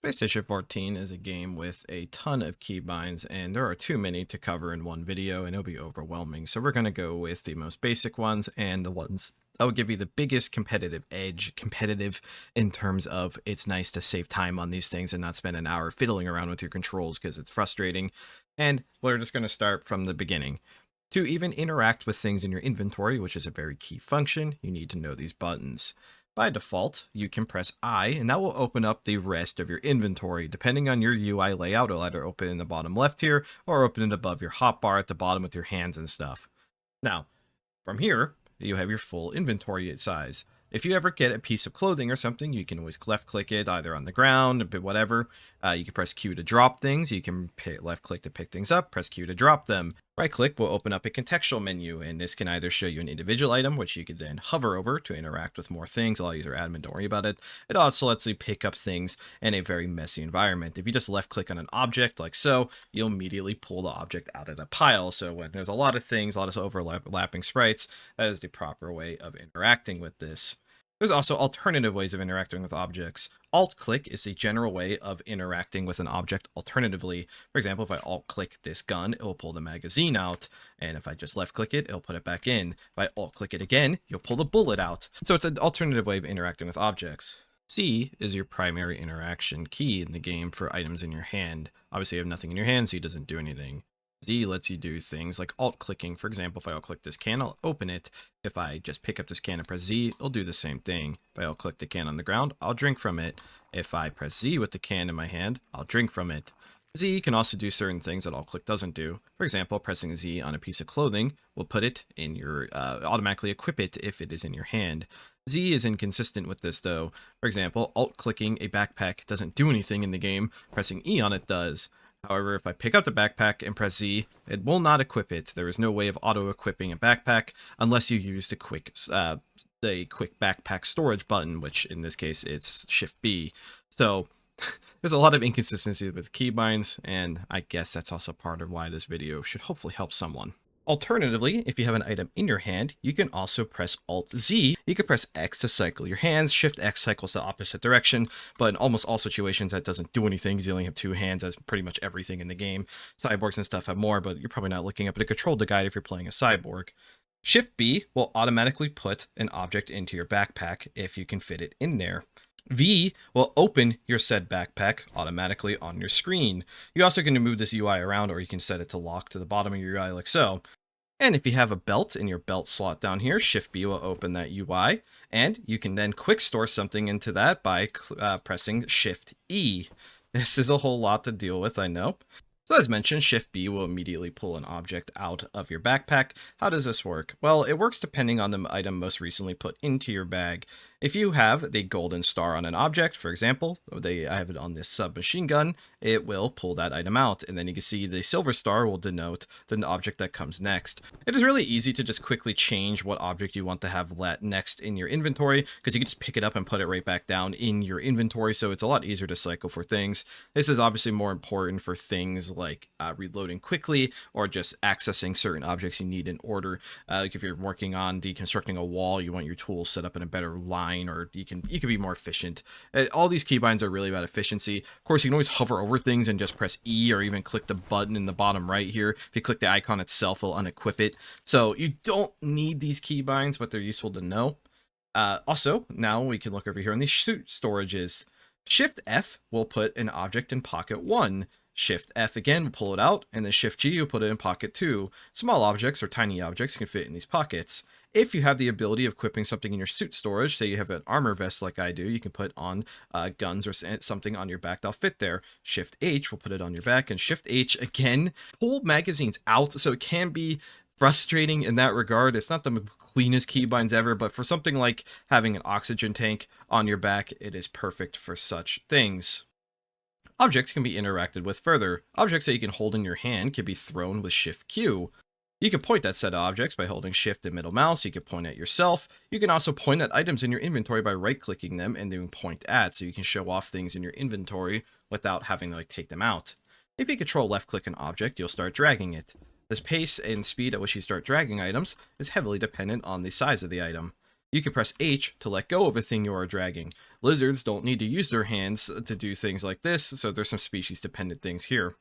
PlayStation 14 is a game with a ton of keybinds, and there are too many to cover in one video, and it'll be overwhelming. So we're going to go with the most basic ones and the ones that will give you the biggest competitive edge. Competitive in terms of it's nice to save time on these things and not spend an hour fiddling around with your controls because it's frustrating. And we're just going to start from the beginning. To even interact with things in your inventory, which is a very key function, you need to know these buttons. By default, you can press I, and that will open up the rest of your inventory. Depending on your UI layout, it'll either open in the bottom left here, or open it above your hotbar at the bottom with your hands and stuff. Now, from here, you have your full inventory size. If you ever get a piece of clothing or something, you can always left click it either on the ground, whatever. You can press Q to drop things. You can left click to pick things up, press Q to drop them. Right click will open up a contextual menu, and this can either show you an individual item, which you could then hover over to interact with more things. I'll use our admin, don't worry about it. It also lets you pick up things in a very messy environment. If you just left click on an object like so, you'll immediately pull the object out of the pile. So when there's a lot of things, a lot of overlapping sprites, that is the proper way of interacting with this. There's also alternative ways of interacting with objects. Alt-click is the general way of interacting with an object alternatively. For example, if I alt-click this gun, it will pull the magazine out. And if I just left-click it, it'll put it back in. If I alt-click it again, you'll pull the bullet out. So it's an alternative way of interacting with objects. C is your primary interaction key in the game for items in your hand. Obviously, you have nothing in your hand, so it doesn't do anything. Z lets you do things like alt-clicking. For example, if I alt-click this can, I'll open it. If I just pick up this can and press Z, it'll do the same thing. If I alt-click the can on the ground, I'll drink from it. If I press Z with the can in my hand, I'll drink from it. Z can also do certain things that alt-click doesn't do. For example, pressing Z on a piece of clothing will put it in your, automatically equip it if it is in your hand. Z is inconsistent with this though. For example, alt-clicking a backpack doesn't do anything in the game. Pressing E on it does. However, if I pick up the backpack and press Z, it will not equip it. There is no way of auto-equipping a backpack unless you use the quick backpack storage button, which in this case it's Shift B. So there's a lot of inconsistency with keybinds, and I guess that's also part of why this video should hopefully help someone. Alternatively, if you have an item in your hand, you can also press Alt-Z. You can press X to cycle your hands. Shift-X cycles the opposite direction, but in almost all situations that doesn't do anything because you only have two hands, as pretty much everything in the game. Cyborgs and stuff have more, but you're probably not looking up at a control guide if you're playing a cyborg. Shift-B will automatically put an object into your backpack if you can fit it in there. V will open your said backpack automatically on your screen. You also can move this UI around, or you can set it to lock to the bottom of your UI like so. And if you have a belt in your belt slot down here, Shift B will open that UI, and you can then quick store something into that by pressing Shift E. This is a whole lot to deal with, I know. So as mentioned, Shift B will immediately pull an object out of your backpack. How does this work? Well, it works depending on the item most recently put into your bag. If you have the golden star on an object, for example, I have it on this submachine gun, it will pull that item out, and then you can see the silver star will denote the object that comes next. It is really easy to just quickly change what object you want to have next in your inventory, because you can just pick it up and put it right back down in your inventory, so it's a lot easier to cycle for things. This is obviously more important for things like reloading quickly, or just accessing certain objects you need in order. Like if you're working on deconstructing a wall, you want your tools set up in a better line, or you can be more efficient. All these keybinds are really about efficiency. Of course, you can always hover over things and just press E, or even click the button in the bottom right here. If you click the icon itself, it'll unequip it. So you don't need these keybinds, but they're useful to know. Also, now we can look over here on these storages. Shift F will put an object in pocket 1. Shift F again will pull it out, and then Shift G will put it in pocket 2. Small objects or tiny objects can fit in these pockets. If you have the ability of equipping something in your suit storage, say you have an armor vest like I do, you can put on guns or something on your back that'll fit there. Shift H will put it on your back, and Shift H again pull magazines out, so it can be frustrating in that regard. It's not the cleanest keybinds ever, but for something like having an oxygen tank on your back, it is perfect for such things. Objects can be interacted with further. Objects that you can hold in your hand can be thrown with Shift Q. You can point at said objects by holding Shift and middle mouse. You can point at yourself. You can also point at items in your inventory by right-clicking them and doing point at, so you can show off things in your inventory without having to take them out. If you control left-click an object, you'll start dragging it. This pace and speed at which you start dragging items is heavily dependent on the size of the item. You can press H to let go of a thing you are dragging. Lizards don't need to use their hands to do things like this, so there's some species dependent things here.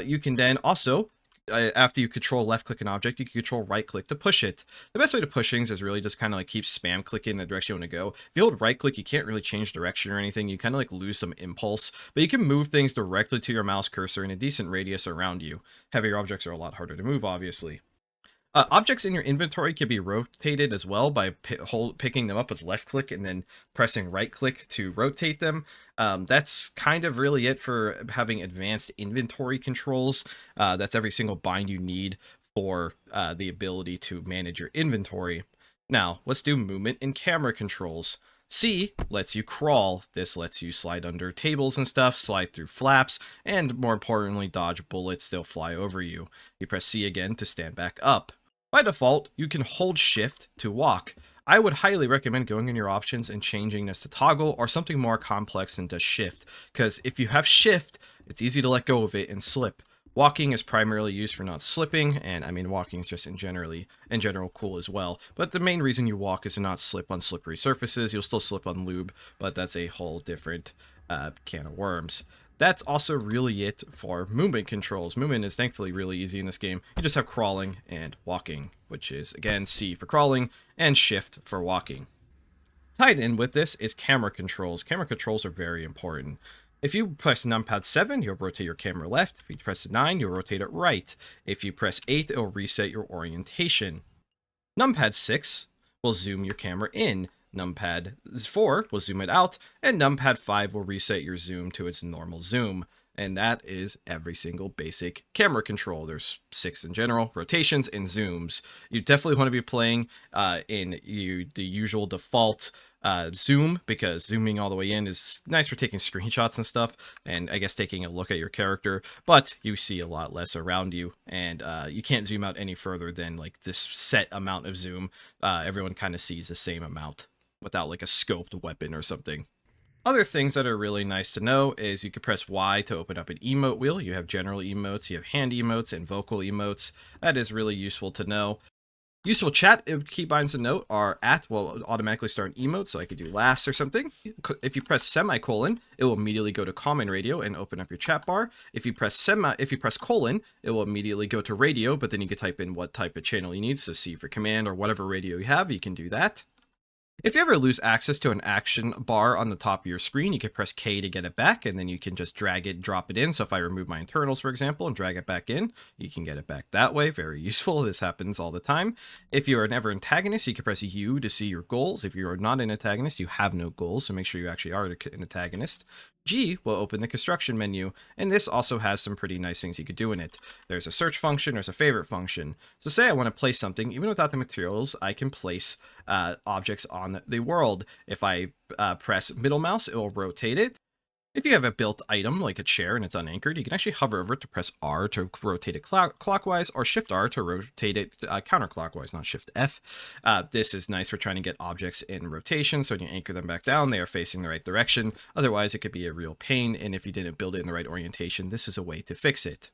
You can then also, after you control left click an object, you can control right click to push it. The best way to push things is really just kind of like keep spam clicking in the direction you want to go. If you hold right click, you can't really change direction or anything. You kind of like lose some impulse, but you can move things directly to your mouse cursor in a decent radius around you. Heavier objects are a lot harder to move, obviously. Objects in your inventory can be rotated as well by picking them up with left click and then pressing right click to rotate them. That's kind of really it for having advanced inventory controls. That's every single bind you need for the ability to manage your inventory. Now, let's do movement and camera controls. C lets you crawl. This lets you slide under tables and stuff, slide through flaps, and more importantly, dodge bullets. They'll fly over you. You press C again to stand back up. By default, you can hold shift to walk. I would highly recommend going in your options and changing this to toggle or something more complex than just shift, because if you have shift, it's easy to let go of it and slip. Walking is primarily used for not slipping, and I mean walking is just in general cool as well. But the main reason you walk is to not slip on slippery surfaces. You'll still slip on lube, but that's a whole different can of worms. That's also really it for movement controls. Movement is thankfully really easy in this game. You just have crawling and walking, which is again C for crawling and shift for walking. Tied in with this is camera controls. Camera controls are very important. If you press numpad 7, you'll rotate your camera left. If you press 9, you'll rotate it right. If you press 8, it'll reset your orientation. Numpad 6 will zoom your camera in. Numpad 4 will zoom it out, and numpad 5 will reset your zoom to its normal zoom. And that is every single basic camera control. There's 6 in general, rotations and zooms. You definitely want to be playing in the usual default zoom, because zooming all the way in is nice for taking screenshots and stuff, and I guess taking a look at your character, but you see a lot less around you, and you can't zoom out any further than like this set amount of zoom. Everyone kind of sees the same amount without like a scoped weapon or something. Other things that are really nice to know is you can press Y to open up an emote wheel. You have general emotes, you have hand emotes, and vocal emotes. That is really useful to know. Useful chat keybinds and note are at will automatically start an emote, so I could do laughs or something. If you press semicolon, it will immediately go to common radio and open up your chat bar. If you press colon, it will immediately go to radio, but then you can type in what type of channel you need. So C for command or whatever radio you have, you can do that. If you ever lose access to an action bar on the top of your screen, you can press K to get it back, and then you can just drag it, drop it in. So if I remove my internals, for example, and drag it back in, you can get it back that way. Very useful. This happens all the time. If you are never antagonist, you can press U to see your goals. If you are not an antagonist, you have no goals, so make sure you actually are an antagonist. G will open the construction menu, and this also has some pretty nice things you could do in it. There's a search function, there's a favorite function. So say I want to place something, even without the materials, I can place objects on the world. If I press middle mouse, it will rotate it. If you have a built item like a chair and it's unanchored, you can actually hover over it to press R to rotate it clockwise, or Shift R to rotate it counterclockwise, not Shift F. This is nice for trying to get objects in rotation, so when you anchor them back down, they are facing the right direction. Otherwise, it could be a real pain, and if you didn't build it in the right orientation, this is a way to fix it.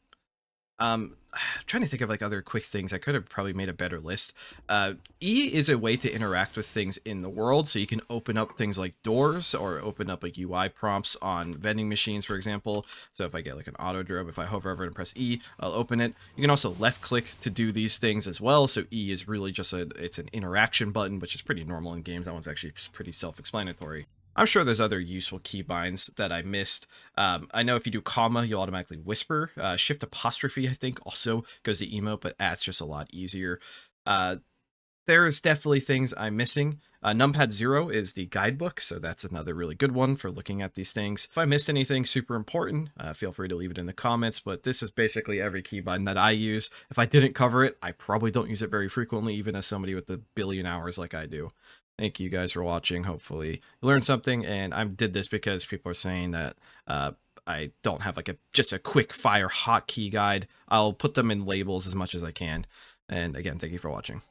Trying to think of like other quick things. I could have probably made a better list. E is a way to interact with things in the world, so you can open up things like doors or open up like UI prompts on vending machines, for example. So if I get like an auto drobe, if I hover over and press E, I'll open it. You can also left click to do these things as well. So E is really just it's an interaction button, which is pretty normal in games. That one's actually pretty self-explanatory. I'm sure there's other useful keybinds that I missed. I know if you do comma, you'll automatically whisper. Shift apostrophe, I think, also goes to emote, but it's just a lot easier. There's definitely things I'm missing. Numpad 0 is the guidebook, so that's another really good one for looking at these things. If I missed anything super important, feel free to leave it in the comments, but this is basically every keybind that I use. If I didn't cover it, I probably don't use it very frequently, even as somebody with a billion hours like I do. Thank you guys for watching. Hopefully you learned something, and I did this because people are saying that I don't have like just a quick fire hotkey guide. I'll put them in labels as much as I can. And again, thank you for watching.